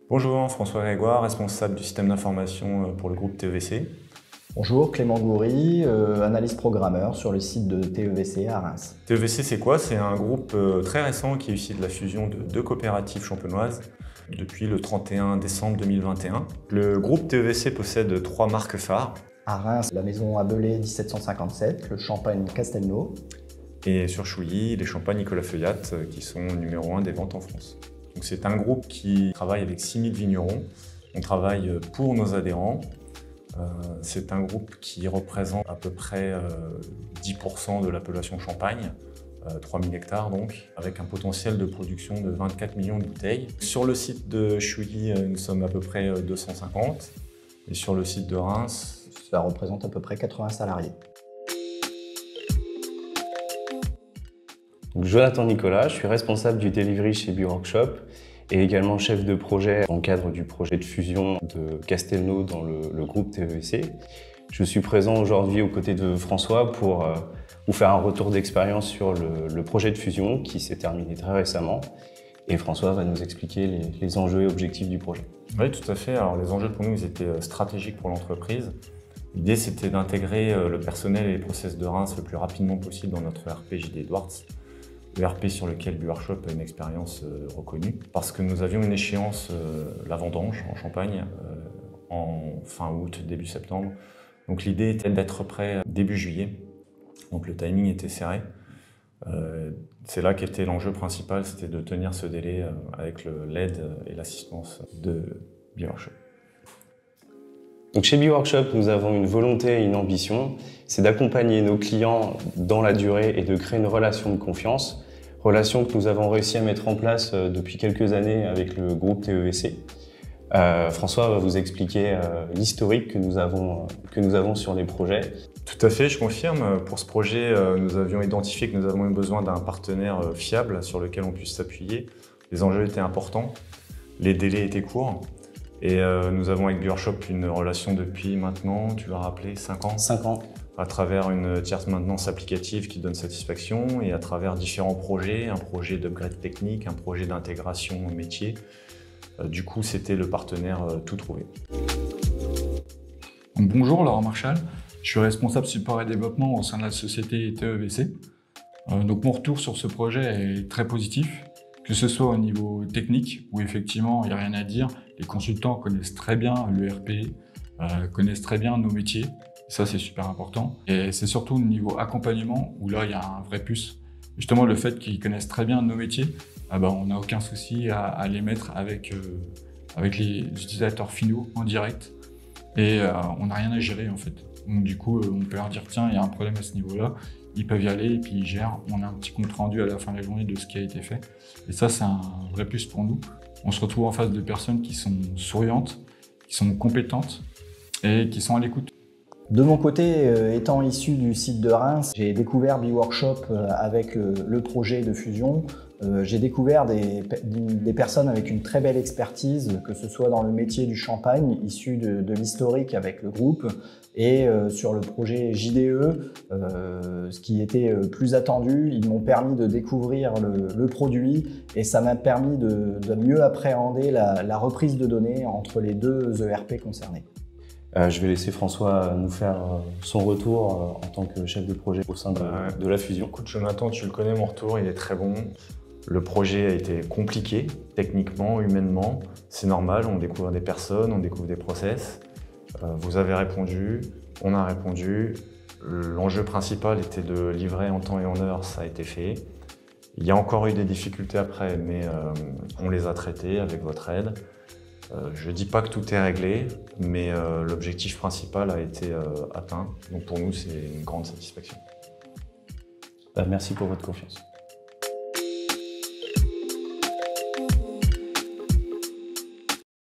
Bonjour, François Grégoire, responsable du système d'information pour le groupe TEVC. Bonjour, Clément Goury, analyste programmeur sur le site de TEVC à Reims. TEVC, c'est quoi? C'est un groupe très récent qui est issu de la fusion de deux coopératives champenoises depuis le 31 décembre 2021. Le groupe TEVC possède 3 marques phares. À Reims, la maison Abelé 1757, le champagne Castelnau. Et sur Chouilly, les champagnes Nicolas Feuillat qui sont numéro 1 des ventes en France. Donc c'est un groupe qui travaille avec 6000 vignerons. On travaille pour nos adhérents. C'est un groupe qui représente à peu près 10% de l'appellation Champagne, 3000 hectares donc, avec un potentiel de production de 24 millions de bouteilles. Sur le site de Chouilly, nous sommes à peu près 250. Et sur le site de Reims, ça représente à peu près 80 salariés. Donc, Jonathan Nicolas, je suis responsable du delivery chez BioWorkshop et également chef de projet dans le cadre du projet de fusion de Castelnau dans le groupe TEVC. Je suis présent aujourd'hui aux côtés de François pour vous faire un retour d'expérience sur le projet de fusion qui s'est terminé très récemment. Et François va nous expliquer les enjeux et objectifs du projet. Oui, tout à fait. Alors, les enjeux pour nous ils étaient stratégiques pour l'entreprise. L'idée, c'était d'intégrer le personnel et les process de Reims le plus rapidement possible dans notre ERP JD Edwards. ERP sur lequel BioWorkshop a une expérience reconnue, parce que nous avions une échéance, la vendange en Champagne, en fin août, début septembre. Donc l'idée était d'être prêt début juillet, donc le timing était serré. C'est là qu'était l'enjeu principal, c'était de tenir ce délai avec l'aide et l'assistance de BioWorkshop. Donc chez BioWorkshop, nous avons une volonté et une ambition, c'est d'accompagner nos clients dans la durée et de créer une relation de confiance, relation que nous avons réussi à mettre en place depuis quelques années avec le groupe TEVC. François va vous expliquer l'historique que nous avons sur les projets. Tout à fait, je confirme. Pour ce projet, nous avions identifié que nous avons eu besoin d'un partenaire fiable sur lequel on puisse s'appuyer. Les enjeux étaient importants, les délais étaient courts. Et nous avons avec BioWorkshop une relation depuis maintenant, tu l'as rappelé, 5 ans. 5 ans. À travers une tierce maintenance applicative qui donne satisfaction et à travers différents projets, un projet d'upgrade technique, un projet d'intégration métier. Du coup, c'était le partenaire tout trouvé. Bonjour, Laurent Marchal. Je suis responsable support et développement au sein de la société TEVC. Donc mon retour sur ce projet est très positif, que ce soit au niveau technique, où effectivement il n'y a rien à dire. Les consultants connaissent très bien l'ERP, connaissent très bien nos métiers. Ça, c'est super important. Et c'est surtout au niveau accompagnement, où là, il y a un vrai plus. Justement, le fait qu'ils connaissent très bien nos métiers, on n'a aucun souci à les mettre avec les utilisateurs finaux en direct. Et on n'a rien à gérer, en fait. Donc du coup, on peut leur dire, tiens, il y a un problème à ce niveau-là. Ils peuvent y aller et puis ils gèrent. On a un petit compte rendu à la fin de la journée de ce qui a été fait. Et ça, c'est un vrai plus pour nous. On se retrouve en face de personnes qui sont souriantes, qui sont compétentes et qui sont à l'écoute. De mon côté, étant issu du site de Reims, j'ai découvert BioWorkshop avec le projet de fusion. J'ai découvert des personnes avec une très belle expertise, que ce soit dans le métier du champagne, issu de l'historique avec le groupe, et sur le projet JDE, ce qui était plus attendu. Ils m'ont permis de découvrir le produit et ça m'a permis de mieux appréhender la reprise de données entre les deux ERP concernés. Je vais laisser François nous faire son retour en tant que chef de projet au sein de la fusion. Écoute, Jonathan, tu le connais, mon retour, il est très bon. Le projet a été compliqué, techniquement, humainement. C'est normal, on découvre des personnes, on découvre des process. Vous avez répondu, on a répondu. L'enjeu principal était de livrer en temps et en heure, ça a été fait. Il y a encore eu des difficultés après, mais on les a traitées avec votre aide. Je ne dis pas que tout est réglé, mais l'objectif principal a été atteint. Donc pour nous, c'est une grande satisfaction. Merci pour votre confiance.